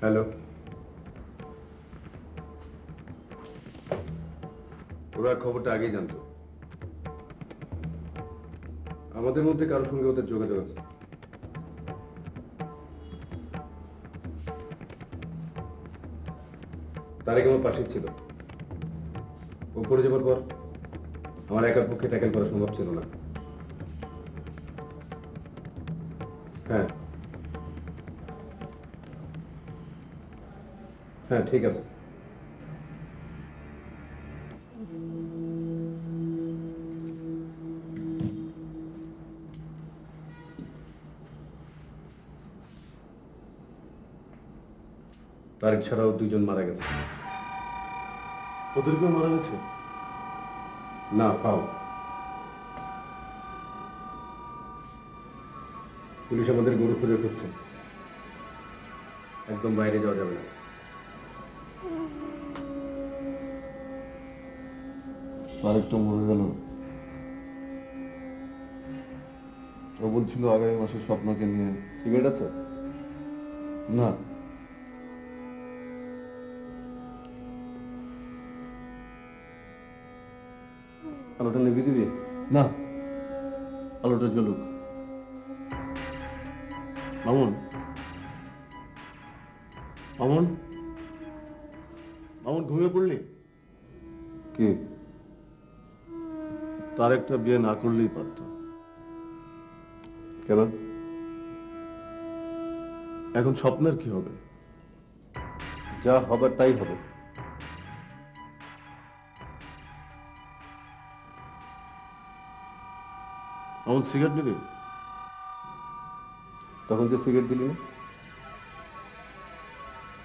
Hello, ওরা খবরটা আগেই জানতো। আমাদের মধ্যে কারোর সঙ্গে ওদের যোগাযোগ আছে। তারেক আমার পাশে ছিল। ও পড়ে যাবার পর আমার একার পক্ষে ট্যাকেল করা সম্ভব ছিল না। হ্যাঁ হ্যাঁ, ঠিক আছে। তারেক ছাড়াও 2 জন মারা গেছে। ওদেরকেও মারা গেছে? না, পাও। পুলিশ আমাদের গরু খুঁজে খুঁজছে। একদম বাইরে যাওয়া যাবে না। তারেকটা মরে গেল। ও বলছিল আগামী মাসে স্বপ্নকে নিয়ে। সিগারেট আছে? না, আলোটা নিবি দিবি? না, আলোটা জ্বলুক। মামুন, মামুন, মামুন, ঘুমিয়ে পড়লি? কি? তার একটা বিয়ে না করলেই পারত। কেন? এখন স্বপ্নের কি হবে? যা হবার তাই হবে। মামুন, সিগারেট নিবি? তখন যে সিগারেট দিলি না?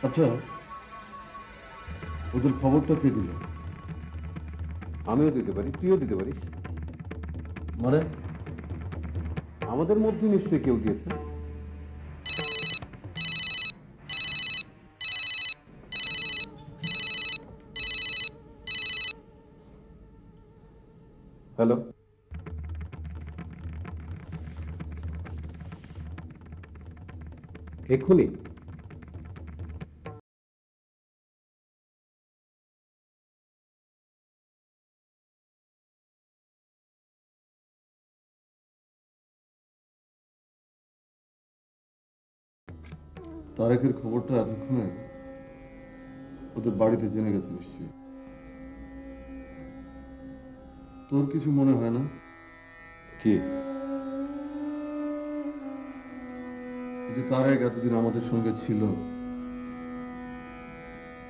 আচ্ছা, ওদের খবরটা কে দিল? আমিও দিতে পারি, তুইও দিতে পারিস। মানে? আমাদের মধ্যে নিশ্চয়ই কেউ দিয়েছে। হ্যালো, এক্ষুনি? তারেকের খবরটা এতক্ষণে ওদের বাড়িতে জেনে গেছে নিশ্চয়ই। তোর কিছু মনে হয় না? কি? যে তারেক এতদিন আমাদের সঙ্গে ছিল,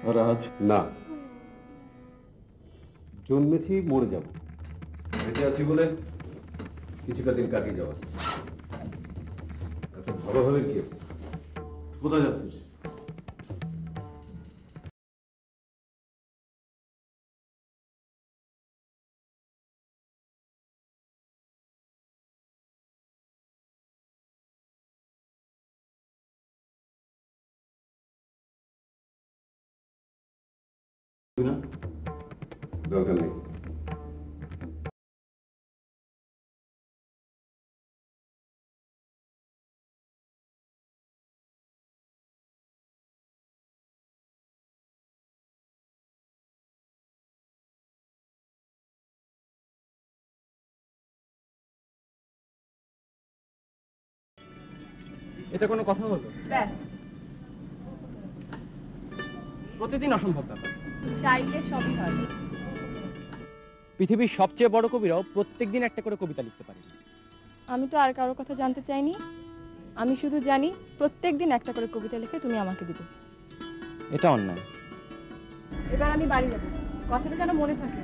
আর আজ? না, জন্মেছি, মরে যাব। বেঁচে আছি বলে কিছুটা দিন কাটিয়ে যাওয়া। এত ভালোভাবে কি আছে? কোথায় যাচ্ছিস? দরকার নেই। এটা কোনো কথা হলো? ব্যাস, প্রতিদিন অসম্ভব ব্যাপার। চাইলে সবই হয়। পৃথিবীর সবচেয়ে বড় কবিরাও প্রত্যেকদিন একটা করে কবিতা লিখতে পারে। আমি তো আর কারোর কথা জানতে চাইনি। আমি শুধু জানি প্রত্যেকদিন একটা করে কবিতা লিখে তুমি আমাকে দিবে। এটা অন্যায়। এবার আমি বাড়ি যাব, কথাটা যেন মনে থাকে।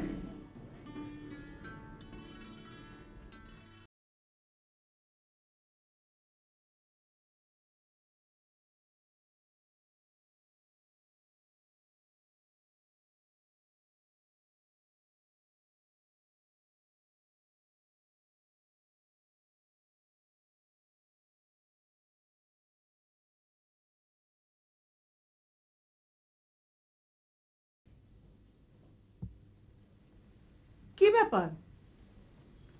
কি ব্যাপার?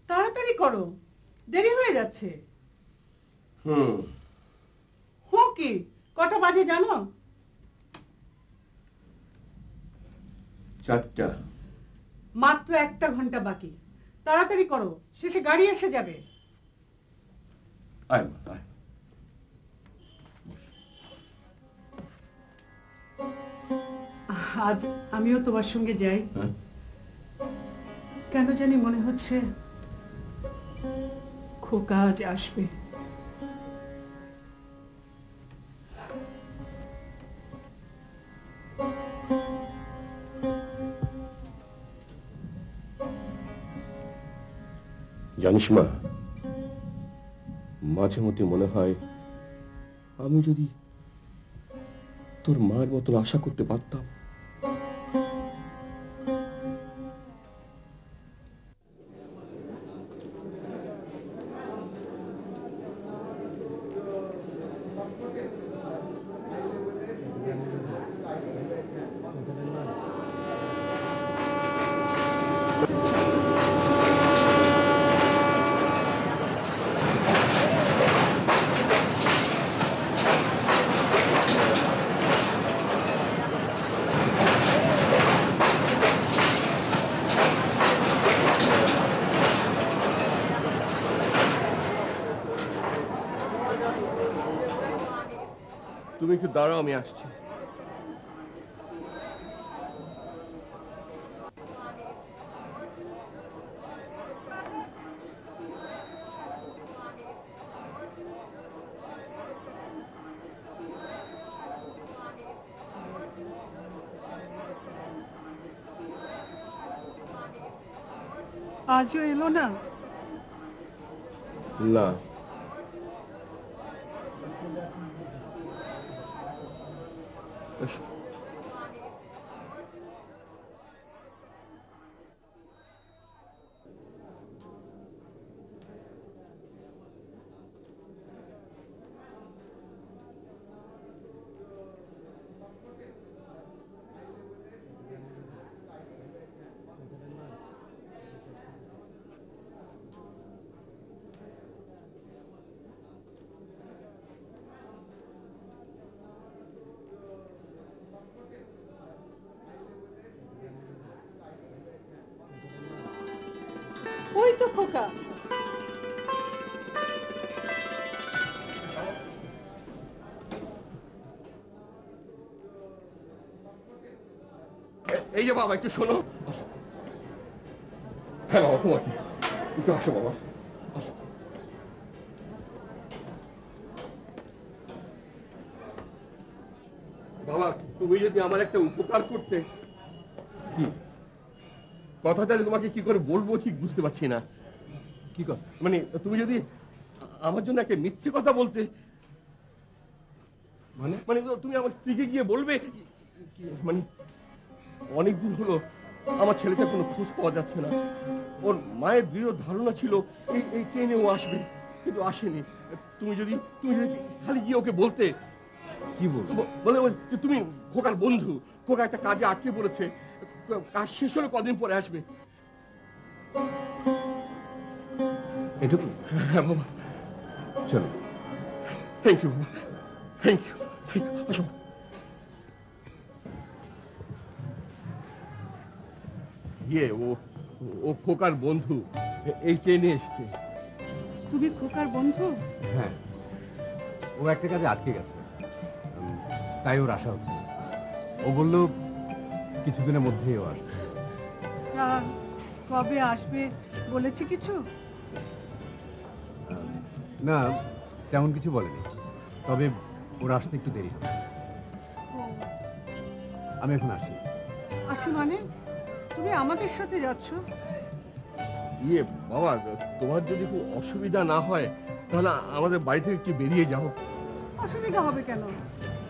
তাড়াতাড়ি করো, দেরি হয়ে যাচ্ছে। হো কি, কটা বাজে জানো? 4টা। মাত্র 1 ঘন্টা বাকি, তাড়াতাড়ি করো, শেষে গাড়ি এসে যাবে। আয় মা, আয়। আজ আমিও তোমার সঙ্গে যাই। হ্যাঁ? কেন জানি মনে হচ্ছে খোকা আজ আসবে। জানিস মা, মাঝে মধ্যে মনে হয় আমি যদি তোর মার মতন আশা করতে পারতাম। তুমি একটু দাঁড়াও, আমি আসছি। আজও এলো না? না, ওই তো খোকা। এই যে বাবা, একটু শোনো। হ্যাঁ বাবা, তোমাকে একটু আসো বাবা, আসো। বাবা, তুমি যদি আমার একটা উপকার করতে। কি কথাটা তোমাকে কি করে বলবো ঠিক বুঝতে পারছি না। কি কথা? মানে তুমি যদি আমার জন্য একটা মিথ্যে কথা বলতে। মানে মানে তুমি আমার স্ত্রীকে গিয়ে বলবে মানে অনেকদিন হলো আমার ছেলেটার কোনো খোঁজ পাওয়া যাচ্ছে না। ওর মায়ের দৃঢ় ধারণা ছিল এই ট্রেনে ও আসবে, কিন্তু আসেনি। তুমি যদি খালি গিয়ে ওকে বলতে। কি বলে যে তুমি খোকার বন্ধু, খোকা একটা কাজে আটকে পড়েছে, কাজ শেষ হলে কদিন পরে আসবে। এটুকু? হ্যাঁ বাবা, চলো। থ্যাংক ইউ বাবা, থ্যাংক ইউ। আসো। ইয়ে ও খোকার বন্ধু এই ট্রেনে এসছে। তুমি খোকার বন্ধু? হ্যাঁ, ও একটা কাজে আটকে গেছে, তাই ওর আশা হচ্ছে। ও বলল কিছুদিনের মধ্যেই ও আসবে। তা কবে আসবে বলেছে কিছু? না, তেমন কিছু বলেনি, তবে ওর আসতে একটু দেরি হবে। আমি এখন আসি। আসি মানে? তুমি আমাদের সাথে যাচ্ছ? ইয়ে বাবা, তোমার যদি খুব অসুবিধা না হয় তাহলে আমাদের বাড়ি থেকে একটু বেরিয়ে যাও। অসুবিধা হবে কেন?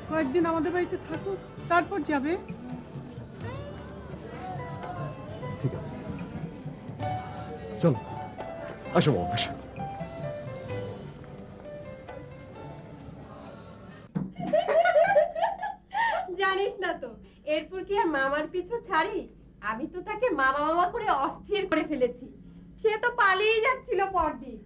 কয়েকদিন আমাদের বাড়িতে থাকুক, তারপর যাবে। ঠিক আছে, চলো। আসো বাবা, আসো। জানিস না তো এরপর কি আর মামার পিছু ছাড়ি? আমি তো তাকে মামা মামা করে অস্থির করে ফেলেছি। সে তো পালিয়ে যাচ্ছিল পরদিন।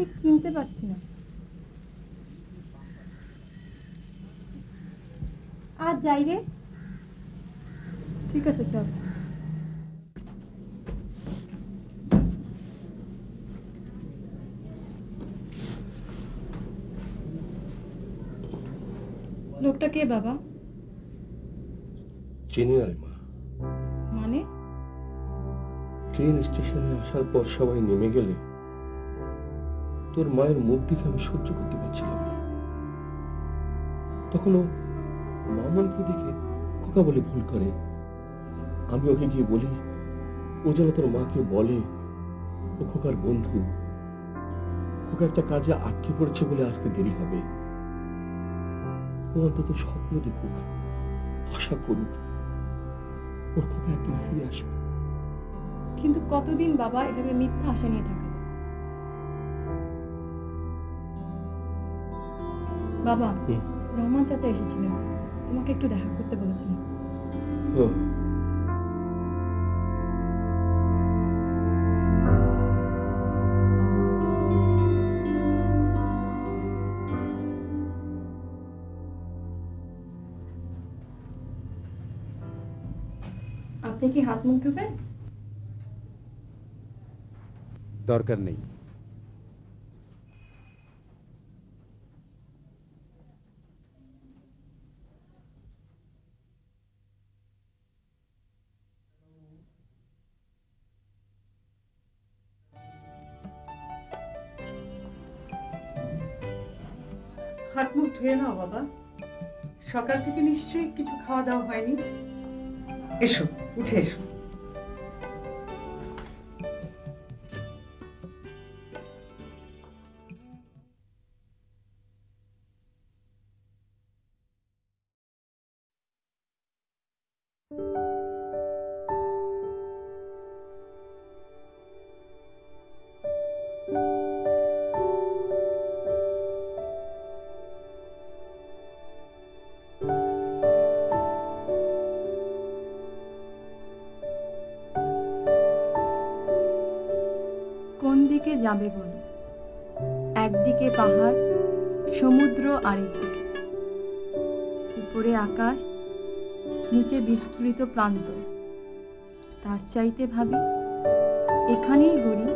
ঠিক চিনতে পারছি না। আজ যাই রে। ঠিক আছে চল। লোকটা কে বাবা? চিনি না রে মা। মানে? ট্রেন স্টেশনে আসার পর সবাই নেমে গেলে তোর মায়ের মুখ দেখে আমি সহ্য করতে পারছিলাম না। তখন ও মামনকে দেখে খোকা বলে ভুল করে। আমি ওকে গিয়ে বলি ও যেন তোর মাকে বলে ও খোকার বন্ধু। খোকা একটা কাজে আটকে পড়েছে বলে আসতে দেরি হবে। ও অন্তত স্বপ্ন দেখুক, আশা করুক ওর খোকা একদিন ফিরে আসবে। কিন্তু কতদিন বাবা এভাবে মিথ্যা আশা নিয়ে থাকা যায়? বাবা, রহমান চাচা এসেছিলেন, তোমাকে একটু দেখা করতে বলেছেন। ও আপনি কি হাত মুখ ধুবেন? দরকার নেই। হাত মুখ ধুয়ে নাও বাবা। সকাল থেকে নিশ্চয়ই কিছু খাওয়া দাওয়া হয়নি। এসো, উঠে এসো। কোন দিকে যাবে বলো? একদিকে পাহাড়, সমুদ্র আরেকদিকে, উপরে আকাশ, নিচে বিস্তৃত প্রান্ত। তার চাইতে ভাবি এখানেই গড়ি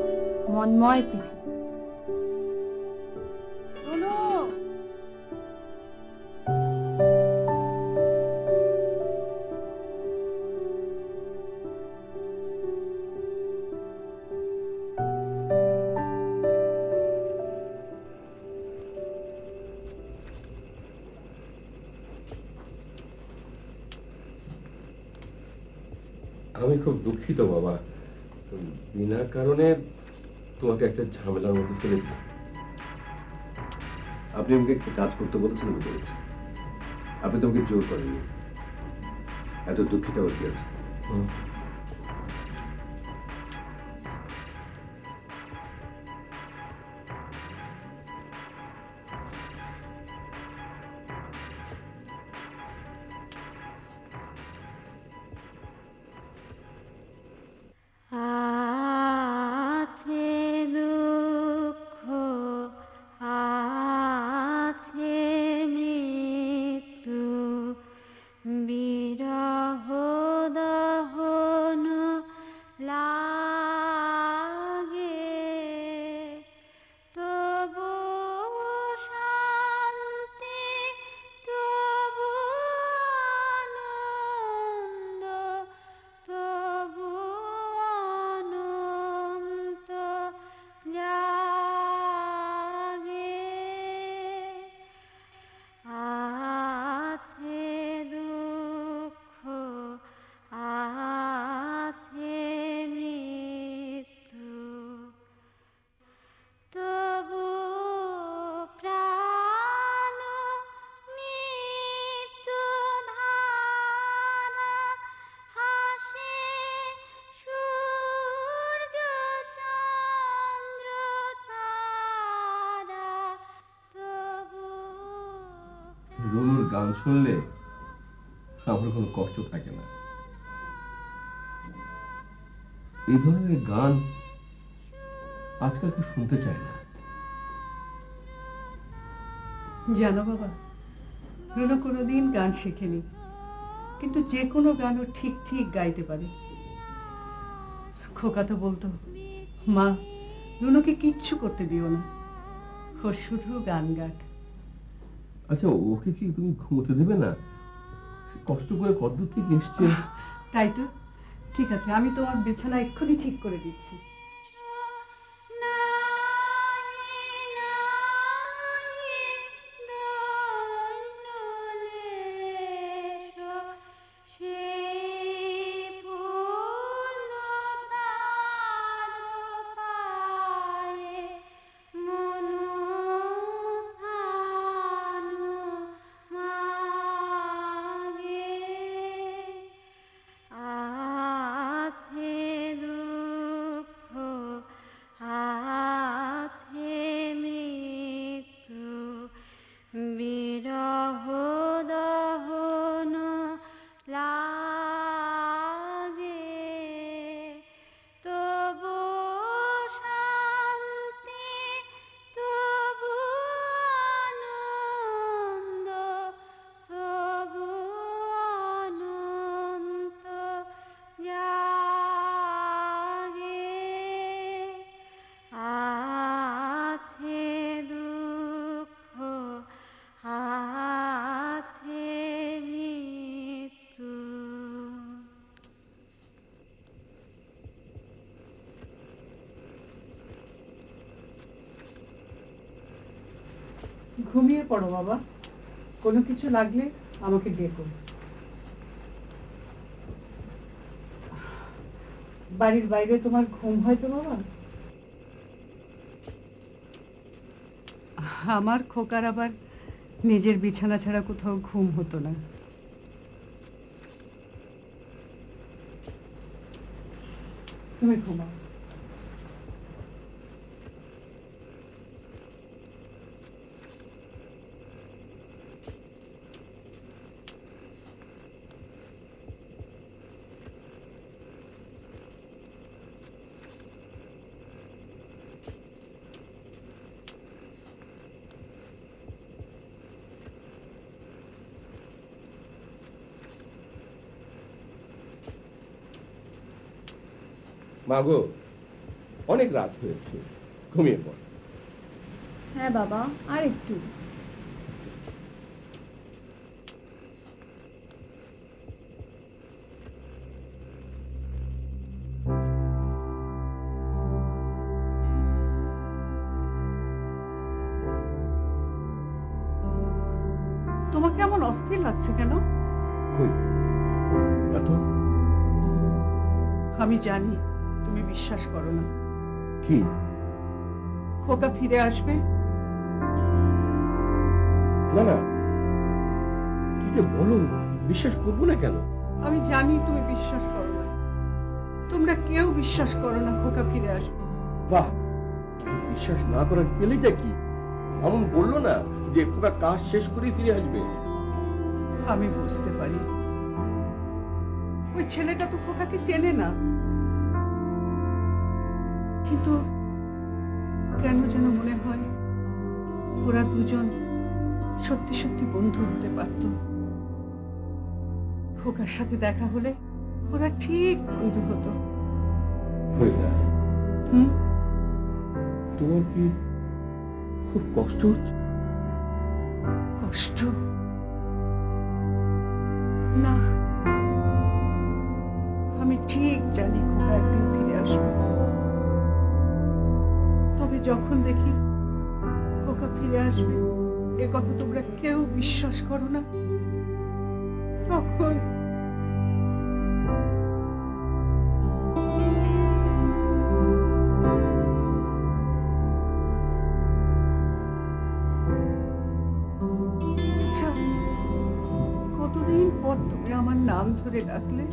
মনময় পৃথিবী। আমি খুব দুঃখিত বাবা, বিনা কারণে তোমাকে একটা ঝামেলার মধ্যে ফেলে দিই। আপনি আমাকে একটা কাজ করতে বলেছেন, আমি করেছি। আপনি তোমাকে জোর করেননি। এত দুঃখিত হতে আছে। রুনুর গান শুনলে আমার কোনো কষ্ট থাকে না। এই ধরনের গান আজকাল কেউ শুনতে চায় না। জানো বাবা, রুনু কোনোদিন গান শেখেনি, কিন্তু যে কোনো গানও ঠিক ঠিক গাইতে পারে। খোকা তো বলতো, মা রুনুকে কিচ্ছু করতে দিও না, ও শুধু গান গাক। আচ্ছা, ওকে কি তুমি ঘুমোতে দেবে না? কষ্ট করে কতদূর থেকে এসছে। তাই তো, ঠিক আছে, আমি তোমার বিছানা এক্ষুনি ঠিক করে দিচ্ছি। ঘুমিয়ে পড়ো বাবা, কোনো কিছু লাগলে আমাকে ডেকো। বাড়ির বাইরে তোমার ঘুম হয় তো বাবা? আমার খোকার আবার নিজের বিছানা ছাড়া কোথাও ঘুম হতো না। তুমি ঘুমাও। মাগো, অনেক রাত হয়েছে, ঘুমিয়ে পড়। হ্যাঁ বাবা, আর একটু। তোমাকে এমন অস্থির লাগছে কেন? কই এত? আমি জানি তুমি বিশ্বাস করো না। কি? খোকা ফিরে আসবে? না না, কি যে বলো, বিশ্বাস করবো না কেন? আমি জানি তুমি বিশ্বাস করো না, তোমরা কেউ বিশ্বাস করো না খোকা ফিরে আসবে। বাহ, বিশ্বাস না করার পেলেটা কি? এমন বললো না যে খোকা কাজ শেষ করে ফিরে আসবে? আমি বুঝতে পারি ওই ছেলেটা তো খোকাকে চেনে না, কিন্তু কেন যেন মনে হয় ওরা দুজন সত্যি সত্যি বন্ধু হতে পারত। খোকার সাথে দেখা হলে ওরা ঠিক বন্ধু হতো। হুম, তোমার কি খুব কষ্ট হচ্ছে? কষ্ট না, আমি ঠিক জানি খোকা একদিন ফিরে আসবে। তবে যখন দেখি খোকা ফিরে আসবে এ কথা তোমরা কেউ বিশ্বাস করো না, তখন আচ্ছা, কতদিন পর তুমি আমার নাম ধরে ডাকলে?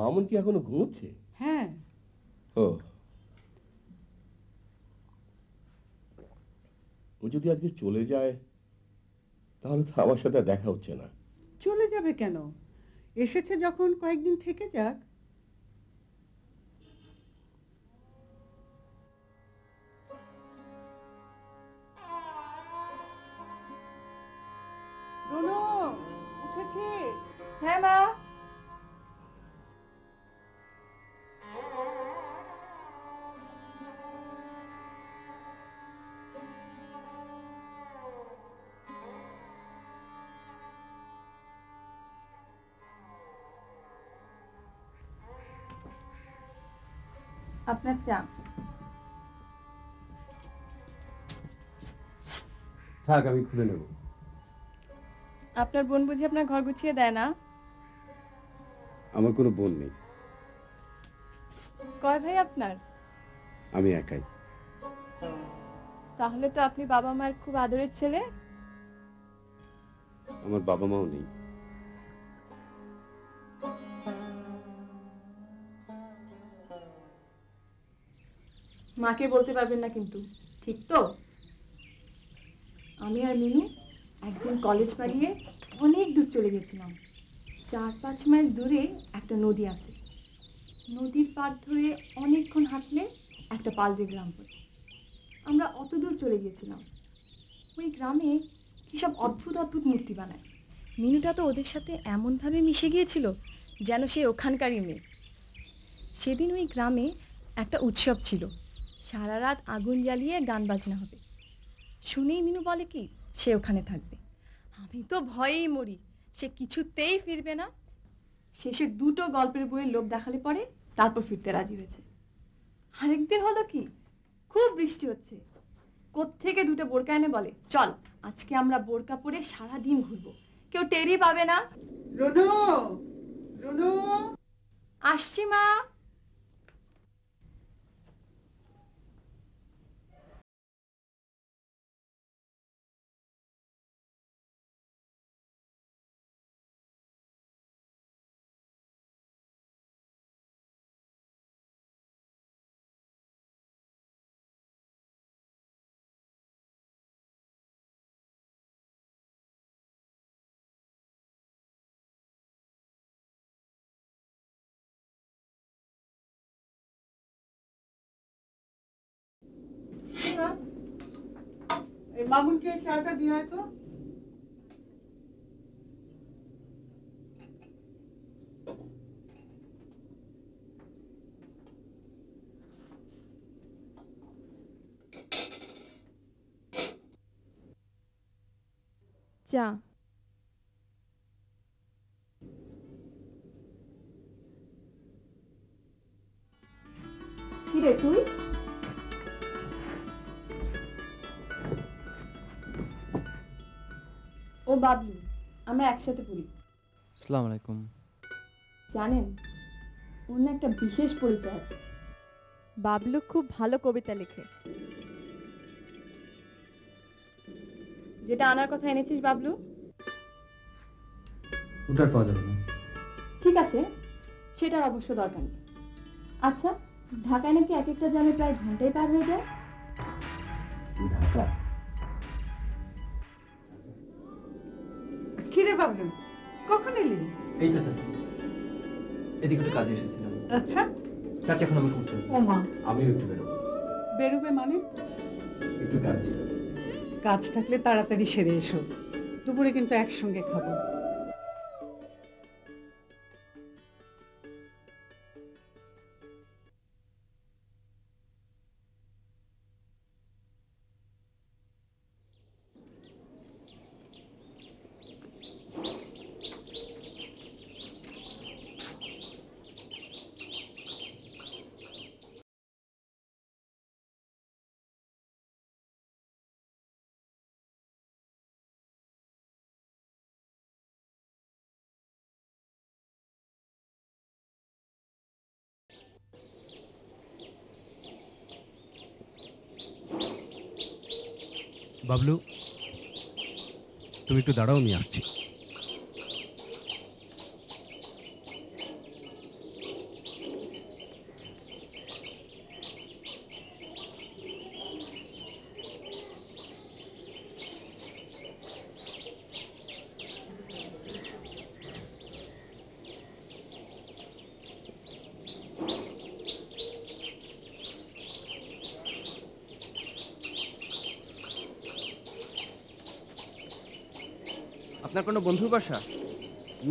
মামুন কি এখনো ঘুমোচ্ছে? হ্যাঁ, ও, ও যদি আজকে চলে যায় তাহলে তো আমার সাথে আর দেখা হচ্ছে না। চলে যাবে কেন? এসেছে যখন কয়েকদিন থেকে যাক। রুনু, উঠেছিস? হ্যাঁ মা। আপনার চা। থাক, আমি খুলে নেব। আপনার বোন বুঝি আপনার ঘর গুছিয়ে দেয় না? আমার কোনো বোন নেই, কয় ভাই আপনার? আমি একাই। তাহলে তো আপনি বাবা মায়ের খুব আদরের ছেলে। আমার বাবা মাও নেই। মাকে বলতে পারবেন না কিন্তু, ঠিক তো? আমি আর মিনু একদিন কলেজ পাড়িয়ে অনেক দূর চলে গেছিলাম। 4-5 মাইল দূরে একটা নদী আছে। নদীর পাড় ধরে অনেকক্ষণ হাঁটলে একটা পালজে গ্রাম পড়ে। আমরা অত দূর চলে গিয়েছিলাম। ওই গ্রামে কী সব অদ্ভুত অদ্ভুত মূর্তি বানায়। মিনুটা তো ওদের সাথে এমনভাবে মিশে গিয়েছিল যেন সে ওখানকারই মেয়ে। সেদিন ওই গ্রামে একটা উৎসব ছিল। সারা রাত আগুন জ্বালিয়ে গান বাজনা হবে। শুনেই মিনু বলে কি সে ওখানে থাকবে। আমি তো ভয়েই মরি, সে কিছুতেই ফিরবে না। শেষে 2টো গল্পের বইয়ের লোভ দেখালে পরে তারপর ফিরতে রাজি হয়েছে। আরেকদিন হলো কি, খুব বৃষ্টি হচ্ছে, কোত্থেকে 2টা বোরকা এনে বলে চল আজকে আমরা বোরকা পরে সারাদিন ঘুরবো, কেউ টেরই পাবে না। রুনু, রুনু, আসছি মা। এই মামুনকে চাটা দিয়ে আয় তো। চা। কি রে তুই? ও বাবলু, আমরা একসাথে পড়ি। আসসালামু আলাইকুম। জানেন, ওর না একটা বিশেষ পরিচয় আছে। বাবলু খুব ভালো কবিতা লেখে। যেটা আনার কথা এনেছিস বাবলু? ওটা পাওয়া যাবে না। ঠিক আছে, সেটার অবশ্য দরকার নেই। আচ্ছা, ঢাকায় নাকি এক একটা জ্যামে প্রায় ঘন্টায় পার হয়ে যায়। ঢাকা? কিরে বাবলু, কখন এলি? এই তো চাচি, এদিকে একটু কাজে এসেছিলাম। আচ্ছা, চাচি এখন আমি করছি। ও মা, আমিও একটু বেরোবো। বেরোবে মানে? একটু কাজ ছিল। কাজ থাকলে তাড়াতাড়ি সেরে এসো, দুপুরে কিন্তু একসঙ্গে খাবো। বাবলু, তুমি একটু দাঁড়াও, আমি আসছি। আপনার কোনো বন্ধুর বাসা?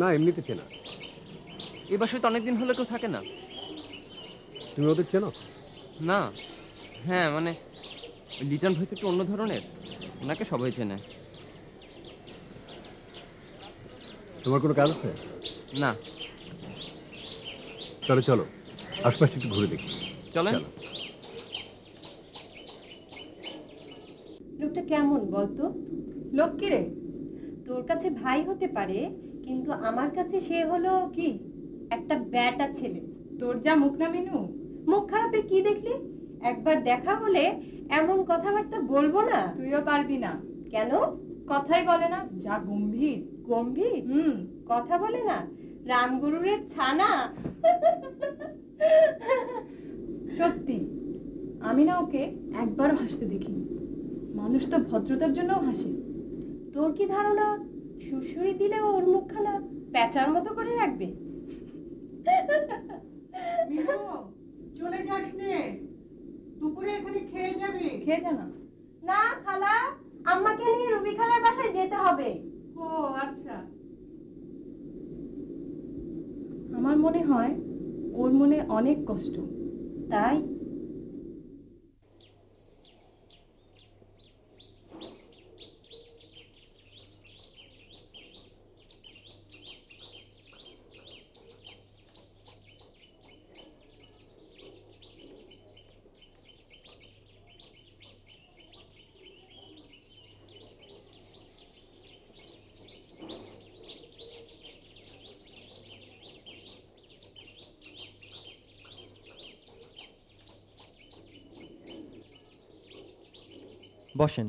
না, এমনিতে চেনা। এই বাসায় তো অনেকদিন হলে কেউ থাকে না। তুমি ওদের চেনো? না, হ্যাঁ মানে লিটন ভাই তো একটু অন্য ধরনের, ওনাকে সবাই চেনে। তোমার কোনো কাজ আছে? না। তাহলে চলো আশপাশটা একটু ঘুরে দেখি। চলেন। চলো। লোকটা কেমন বলতো? লোক কি রে? তোর কাছে ভাই হতে পারে, কিন্তু আমার কাছে সে হলো কি একটা ব্যাটা ছেলে। তোর যা মুখ না মিনু। মুখ খারাপের কি দেখলি? একবার দেখা হলে এমন কথাবার্তা বলবো না। তুইও পারবি না। কেন? কথাই বলে না, যা গম্ভীর। গম্ভীর? কথা বলে না? রামগরুরের ছানা। সত্যি আমি না ওকে একবারও হাসতে দেখিনি। মানুষ তো ভদ্রতার জন্যও হাসে। তোর কি ধারণা সুড়সুড়ি দিলে ওর মুখখানা প্যাঁচার মতো করে রাখবে? মিনু, চলে যাস নে, দুপুরে এখানে খেয়ে যাবি। খেয়ে যা না। না খালা, আম্মাকে নিয়ে রুবি খালার বাসায় যেতে হবে। ও আচ্ছা। আমার মনে হয় ওর মনে অনেক কষ্ট। তাই? বসেন।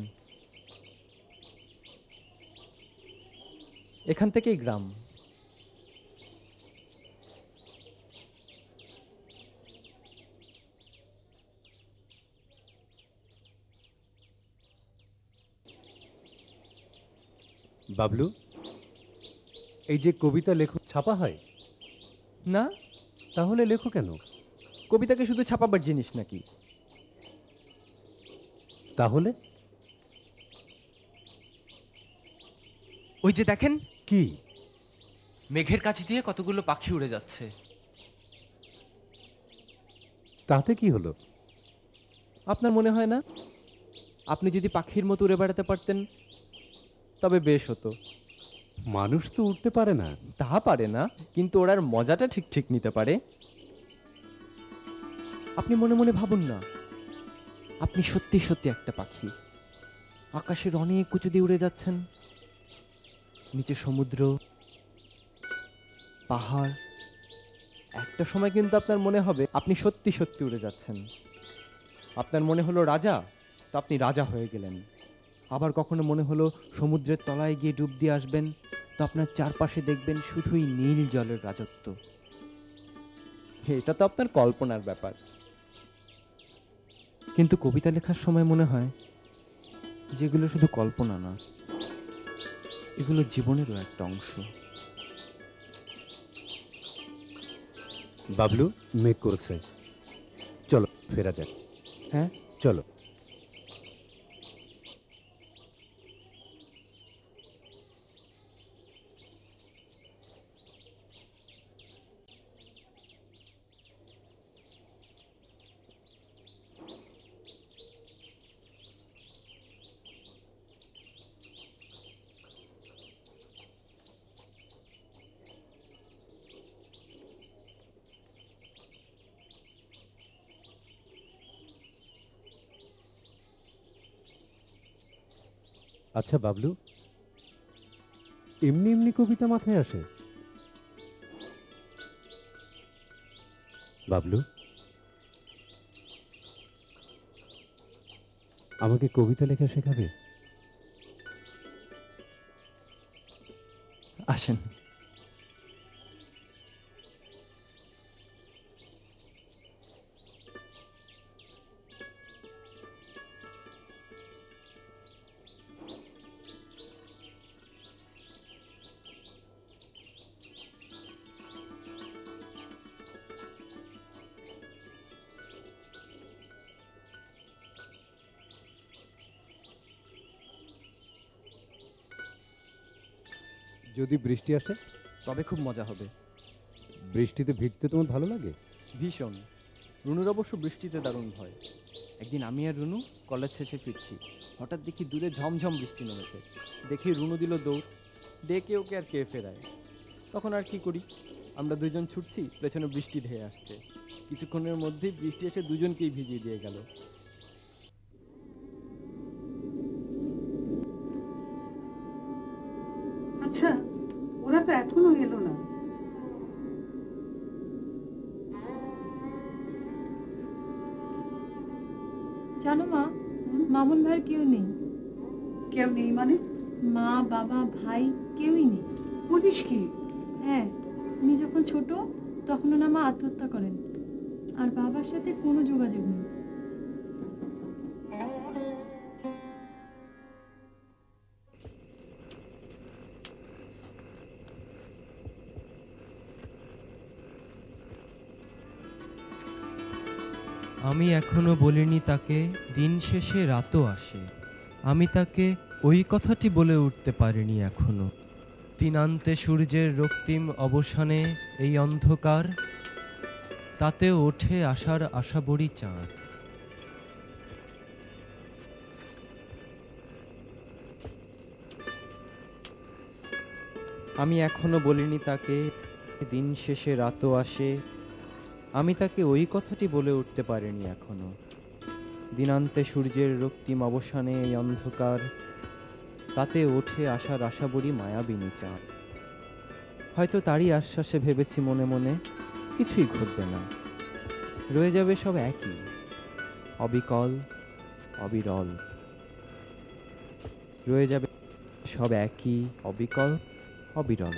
এখান থেকেই গ্রাম। বাবলু, এই যে কবিতা লেখো ছাপা হয় না, তাহলে লেখো কেন? কবিতাকে শুধু ছাপাবার জিনিস নাকি? তাহলে ওই যে দেখেন, কি? মেঘের কাছে দিয়ে কতগুলো পাখি উড়ে যাচ্ছে। তাতে কি হলো? আপনার মনে হয় না আপনি যদি পাখির মতো উড়ে বেড়াতে পারতেন তবে বেশ হতো? মানুষ তো উঠতে পারে না। তা পারে না, কিন্তু ওড়ার মজাটা ঠিক ঠিক নিতে পারে। আপনি মনে মনে ভাবুন না, আপনি সত্যি সত্যি একটা পাখি, আকাশের অনেক উঁচু দিয়ে উড়ে যাচ্ছেন। নিচে সমুদ্র, পাহাড়। একটা সময় কিন্তু আপনার মনে হবে আপনি সত্যি সত্যি উড়ে যাচ্ছেন। আপনার মনে হলো রাজা, তো আপনি রাজা হয়ে গেলেন। আবার কখনো মনে হলো সমুদ্রের তলায় গিয়ে ডুব দিয়ে আসবেন, তো আপনার চারপাশে দেখবেন শুধুই নীল জলের রাজত্ব। এটা তো আপনার কল্পনার ব্যাপার। কিন্তু কবিতা লেখার সময় মনে হয় যেগুলো শুধু কল্পনা না, এগুলো জীবনেরও একটা অংশ। বাবলু, মেঘ করেছে, চলো ফেরা যাক। হ্যাঁ চলো। আচ্ছা বাবলু, এমনি এমনি কবিতা মাথায় আসে? বাবলু, আমাকে কবিতা লেখা শেখাবে? আসেন। যদি বৃষ্টি আসে? তবে খুব মজা হবে। বৃষ্টিতে ভিজতে তোমার ভালো লাগে? ভীষণ। রুনুর অবশ্য বৃষ্টিতে দারুণ ভয়। একদিন আমি আর রুনু কলেজ শেষে ফিরছি, হঠাৎ দেখি দূরে ঝমঝম বৃষ্টি নেমেছে। দেখি রুনু দিল দৌড়, ডেকে ওকে আর কে ফেরায়। তখন আর কি করি, আমরা দুজন ছুটছি, পেছনে বৃষ্টি ধেয়ে আসছে। কিছুক্ষণের মধ্যেই বৃষ্টি এসে দুজনকেই ভিজিয়ে দিয়ে গেল। আচ্ছা, ওরা তো এখনো এলো না। জানো মা, মামুন ভাইয়ের কেউ নেই। কেউ নেই মানে? মা, বাবা, ভাই কেউই নেই। বলিস কি? হ্যাঁ, উনি যখন ছোট তখন ওনার মা আত্মহত্যা করেন, আর বাবার সাথে কোনো যোগাযোগ নেই। আমি এখনো বলিনি তাকে, দিন শেষে রাতও আসে। আমি তাকে ওই কথাটি বলে উঠতে পারিনি এখনো। দিনান্তে সূর্যের রক্তিম অবসানে এই অন্ধকার, তাতে ওঠে আশার আশাবড়ি চাঁদ। আমি এখনো বলিনি তাকে, দিন শেষে রাতও আসে। আমি তাকে ওই কথাটি বলে উঠতে পারিনি এখনো। দিনান্তে সূর্যের রক্তিম অবসানে এই অন্ধকার, তাতে ওঠে আশার আশাবড়ি মায়াবিনী চাঁদ। হয়তো তারই আশ্বাসে ভেবেছি মনে মনে, কিছুই ঘটবে না, রয়ে যাবে সব একই, অবিকল অবিরল। রয়ে যাবে সব একই, অবিকল অবিরল।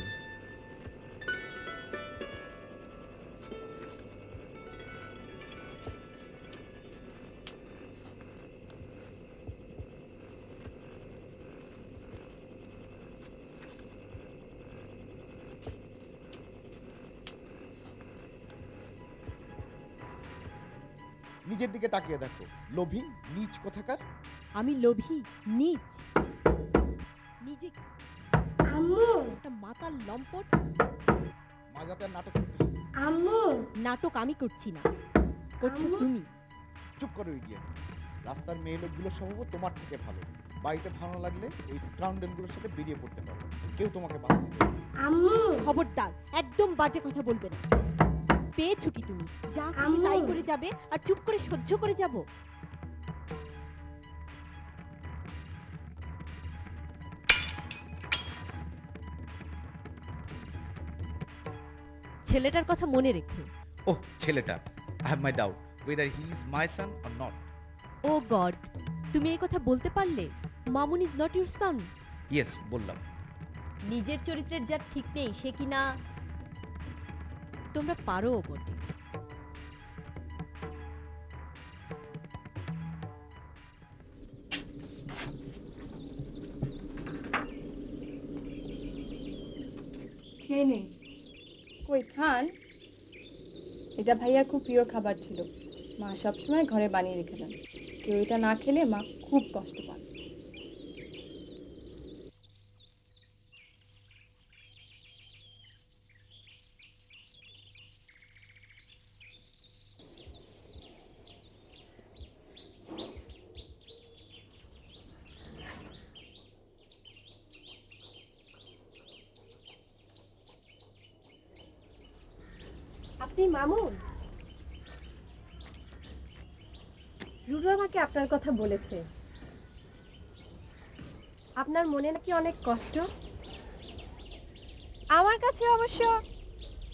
নিজের দিকে তাকিয়ে দেখো, লোভী নীচ কোথাকার। আমি লোভী নীচ? নিজে আম্মু, একটা মাতাল লম্পট। মাজাতে নাটক করতে। আম্মু, নাটক আমি করছি না, করছো আম্মু। তুমি। চুপ করো ইডিয়েট। রাস্তার মেয়ে লোকগুলোর স্বভাব তোমার থেকে ভালো। বাড়িতে ভালো লাগলে ওই স্কাউন্ডেলগুলোর সাথে বেরিয়ে পড়তে পারো, কেউ তোমাকে বাধা দিবে না। আম্মু, খবরদার, একদম বাজে কথা বলবে না। পেয়েছো কি তুমি? যা খুশি তাই করে যাবে আর চুপ করে সহ্য করে যাব? ছেলেটার কথা মনে রেখো। ওহ, ছেলেটা। I have my doubt whether he is my son or not. Oh God, তুমি এই কথা বলতে পারলে? Mamun is not your son. Yes, বললাম। নিজের চরিত্রের যা ঠিক নেই সে কিনা তোমরা পারো বটে। খেয়ে নে। কই খান, এটা ভাইয়ার খুব প্রিয় খাবার ছিল। মা সবসময় ঘরে বানিয়ে রেখে দেন। কেউ এটা না খেলে মা খুব কষ্ট পান। আপনি মামুন? রুরু আমাকে আপনার কথা বলেছে। আপনার মনে নাকি অনেক কষ্ট। আমার কাছে অবশ্য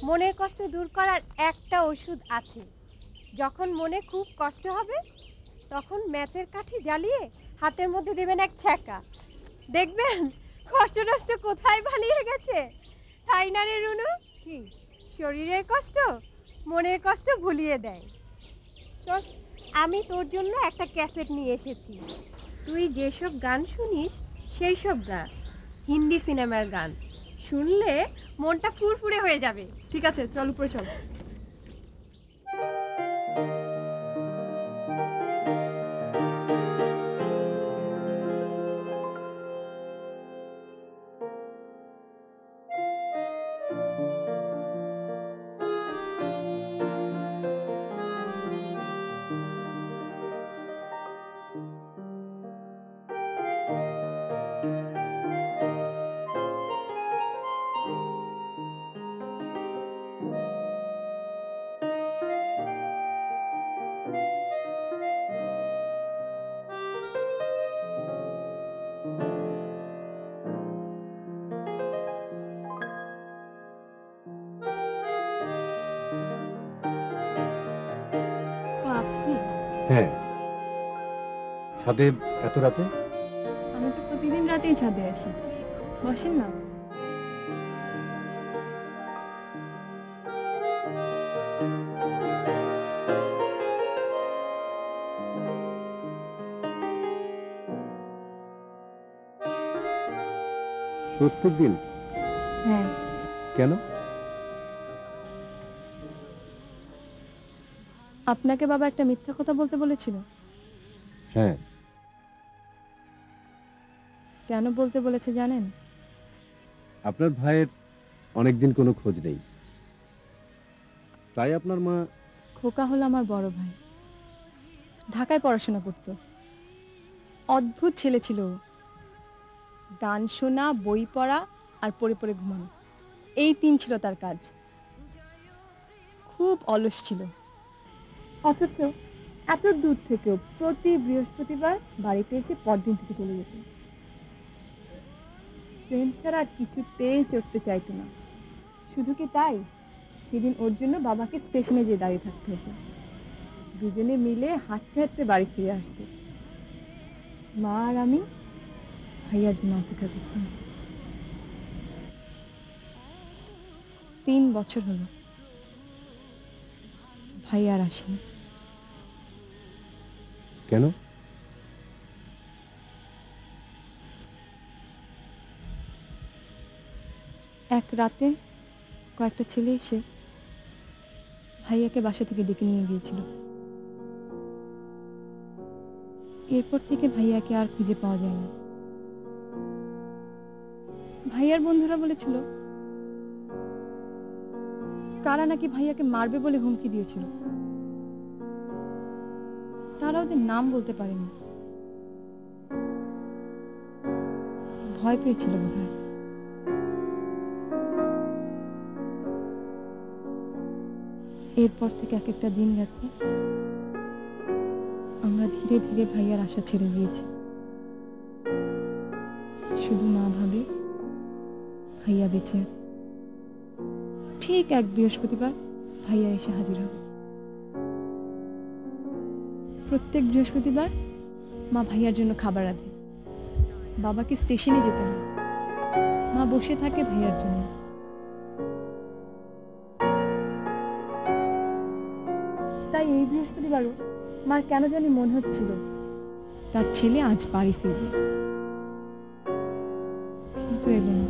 মনের কষ্ট দূর করার একটা ওষুধ আছে। যখন মনে খুব কষ্ট হবে তখন ম্যাচের কাঠি জ্বালিয়ে হাতের মধ্যে দেবেন এক ছ্যাঁকা, দেখবেন কষ্ট নষ্ট কোথায় পালিয়ে গেছে। তাই না রে রুনু? কি শরীরের কষ্ট মনের কষ্ট ভুলিয়ে দেয়। চল, আমি তোর জন্য একটা ক্যাসেট নিয়ে এসেছি। তুই যেসব গান শুনিস সেই সব গান, হিন্দি সিনেমার গান। শুনলে মনটা ফুরফুরে হয়ে যাবে। ঠিক আছে, চল উপরে চল। ছাদে এত রাতে? আমি তো প্রতিদিন রাতেই ছাদে আসি। বসেন না। প্রত্যেক দিন? হ্যাঁ। কেন? আপনাকে বাবা একটা মিথ্যা কথা বলতে বলেছিল? হ্যাঁ। কেন বলতে বলেছে জানেন? আপনার ভাইয়ের অনেকদিন কোনো খোঁজ নেই, তাই আপনার মা। খোকা হলো আমার বড় ভাই, ঢাকায় পড়াশোনা করত। অদ্ভুত ছেলে ছিল ও। গান শোনা, বই পড়া আর পড়ে পড়ে ঘুমানো, এই 3 ছিল তার কাজ। খুব অলস ছিল, অথচ এত দূর থেকেও প্রতি বৃহস্পতিবার বাড়িতে এসে পরদিন থেকে চলে যেত। ট্রেন ছাড়া আর কিছুতেই চড়তে চাইতো না। শুধু কি তাই, সেদিন ওর জন্য বাবাকে স্টেশনে যেয়ে দাঁড়িয়ে থাকতে হতো। দুজনে মিলে হাঁটতে হাঁটতে বাড়ি ফিরে আসতো। মা আর আমি ভাইয়ার জন্য অপেক্ষা করতাম। 3 বছর হলো ভাইয়া আর আসেনি। কেন? এক রাতে কয়েকটা ছেলে এসে ভাইয়াকে বাসা থেকে ডেকে নিয়ে গিয়েছিল। এরপর থেকে ভাইয়াকে আর খুঁজে পাওয়া যায় না। ভাইয়ার বন্ধুরা বলেছিল কারা নাকি ভাইয়াকে মারবে বলে হুমকি দিয়েছিল। তারা ওদের নাম বলতে পারেনি, ভয় পেয়েছিল বোধহয়। এরপর থেকে এক একটা দিন গেছে, আমরা ধীরে ধীরে ভাইয়ার আশা ছেড়ে দিয়েছি। শুধু মা ভাবে ভাইয়া বেঁচে আছে। ঠিক এক বৃহস্পতিবার ভাইয়া এসে হাজির হবে। প্রত্যেক বৃহস্পতিবার মা ভাইয়ার জন্য খাবার রাঁধে। বাবাকে স্টেশনে যেতে হয়, মা বসে থাকে ভাইয়ার জন্য। তাই এই বৃহস্পতিবারও মার কেন জানি মনে হচ্ছিল তার ছেলে আজ বাড়ি ফিরবে, কিন্তু এলো না।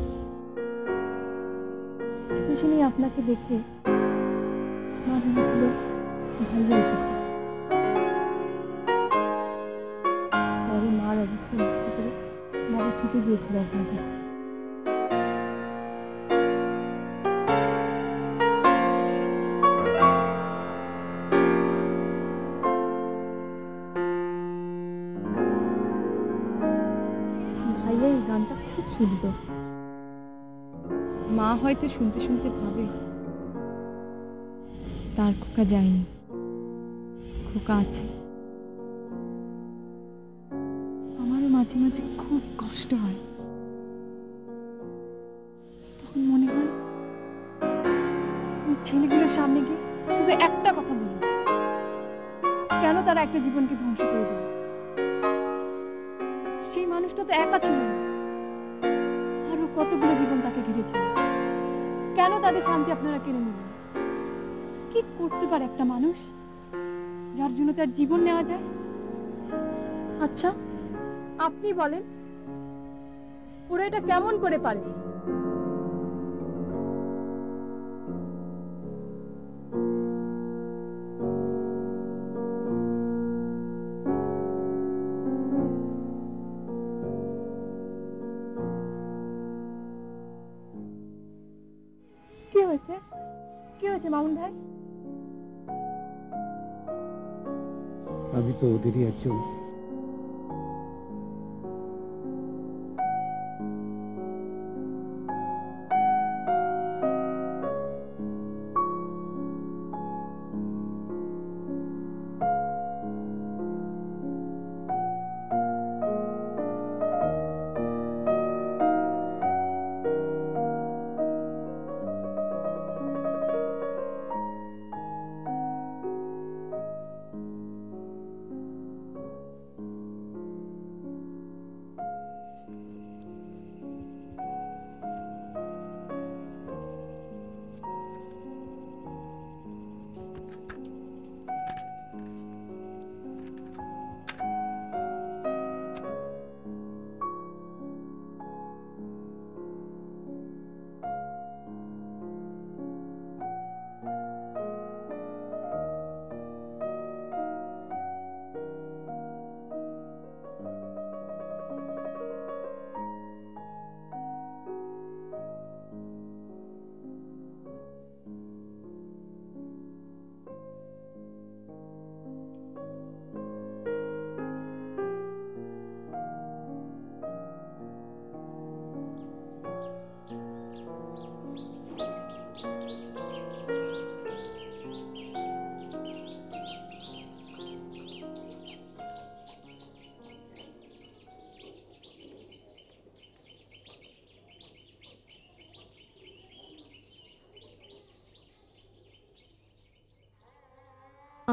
স্টেশনে আপনাকে দেখে মা ভেবেছিল ভাইয়া এসেছে। পরে মার অবস্থা বুঝতে পেরে বাবা ছুটে গিয়েছিল আপনার কাছে। ভাইয়া এই গানটা খুব শুনত। মা হয়তো শুনতে শুনতে ভাবে তার খোকা যায়নি, খোকা আছে। আমারও মাঝে মাঝে খুব কষ্ট হয়। তখন মনে হয় ওই ছেলেগুলোর সামনে গিয়ে শুধু একটা কথা বলি, কেন তারা একটা জীবনকে ধ্বংস করে দিল? সেই মানুষটা তো একা ছিল না, আরো কতগুলো জীবন তাকে ঘিরেছিল। কেন তাদের শান্তি আপনারা কেড়ে নিলেন? কি করতে পারে একটা মানুষ যার জন্য তার জীবন নেওয়া যায়? আচ্ছা আপনি বলেন, ওরা এটা কেমন করে পারে? কি হয়েছে, কি হয়েছে মামুন ভাই? আমি তো ওদেরই একজন।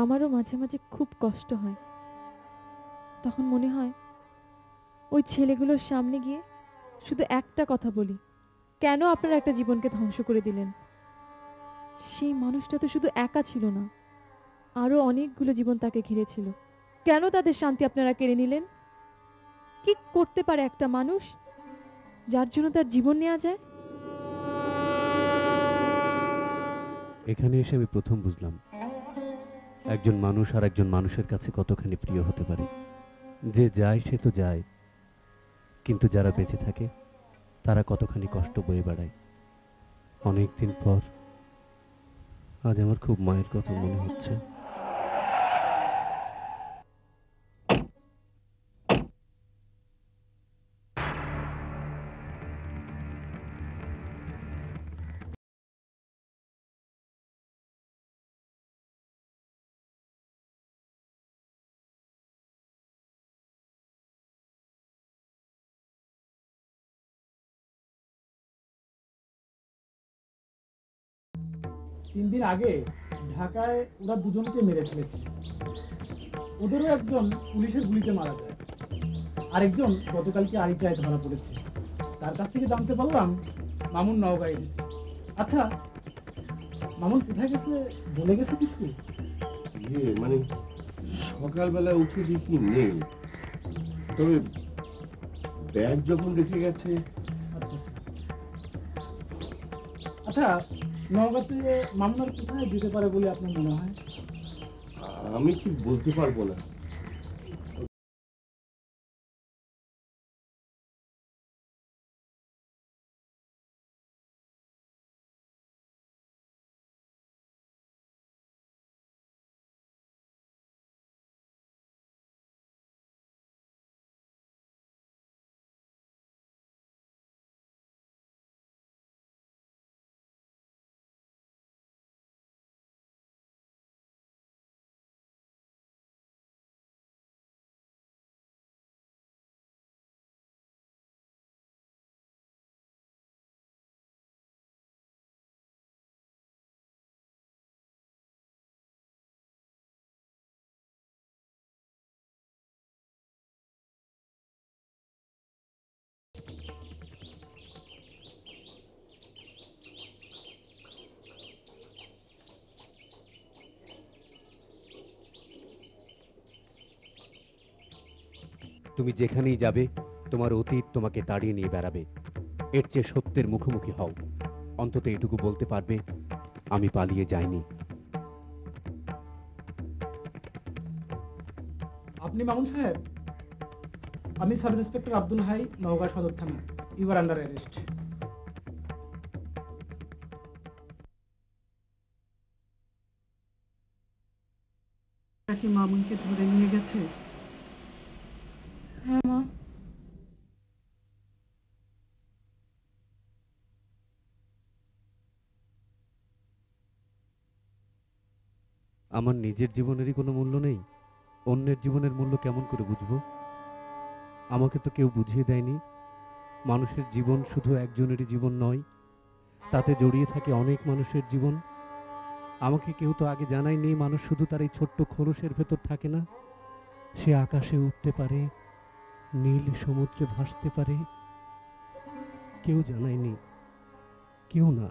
আমারও মাঝে মাঝে খুব কষ্ট হয়। তখন মনে হয় ওই ছেলেগুলোর সামনে গিয়ে শুধু একটা কথা বলি, কেন আপনারা একটা জীবনকে ধ্বংস করে দিলেন? সেই মানুষটা তো শুধু একা ছিল না, আরো অনেকগুলো জীবন তাকে ঘিরেছিল। কেন তাদের শান্তি আপনারা কেড়ে নিলেন? কি করতে পারে একটা মানুষ যার জন্য তার জীবন নেওয়া যায়? এখানে এসে আমি প্রথম বুঝলাম একজন মানুষ আর একজন মানুষের কাছে কতখানি প্রিয় হতে পারে। যে যায় সে তো যায়, কিন্তু যারা বেঁচে থাকে তারা কতখানি কষ্ট বয়ে বেড়ায়। অনেকদিন পর আজ আমার খুব মায়ের কথা মনে হচ্ছে। তিন দিন আগে ঢাকায় ওরা দুজনকে মেরে ফেলেছে। ওদেরও একজন পুলিশের গুলিতে মারা যায়, আরেকজন গতকালকে আরিচায় ধরা পড়েছে। তার কাছ থেকে জানতে পারলাম মামুন নওগাঁয় এসেছে। আচ্ছা, মামুন কোথায় গেছে বলে গেছে কিছু? মানে সকালবেলা উঠে দেখি নেই, তবে ব্যাগ যখন রেখে গেছে। আচ্ছা আচ্ছা, নওগাঁতে মামুন কোথায় যেতে পারে বলে আপনার মনে হয়? আমি ঠিক বলতে পারবো না। তুমি যেখানেই যাবে তোমার অতীত তোমাকে তাড়িয়ে নিয়ে বেড়াবে। এর চেয়ে সত্যের মুখোমুখি হও। অন্তত এটুকু বলতে পারবে আমি পালিয়ে যাইনি। আপনি মামুন সাহেব? আমি সাব ইন্সপেক্টর আব্দুল হাই, নওগাঁ সদর থানা। You are under arrest. কি মামুনকে ধরে নিয়ে গেছে? হ্যাঁ মা। আমার নিজের জীবনেরই কোনো মূল্য নেই, অন্যের জীবনের মূল্য কেমন করে বুঝবো? আমাকে তো কেউ বুঝিয়ে দেয়নি মানুষের জীবন শুধু একজনেরই জীবন নয়, তাতে জড়িয়ে থাকে অনেক মানুষের জীবন। আমাকে কেউ তো আগে জানায়নি মানুষ শুধু তার এই ছোট্ট খোলসের ভেতর থাকে না, সে আকাশে উঠতে পারে, নীল সমুদ্রে ভাসতে পারে। কেউ জানায়নি, কেউ না।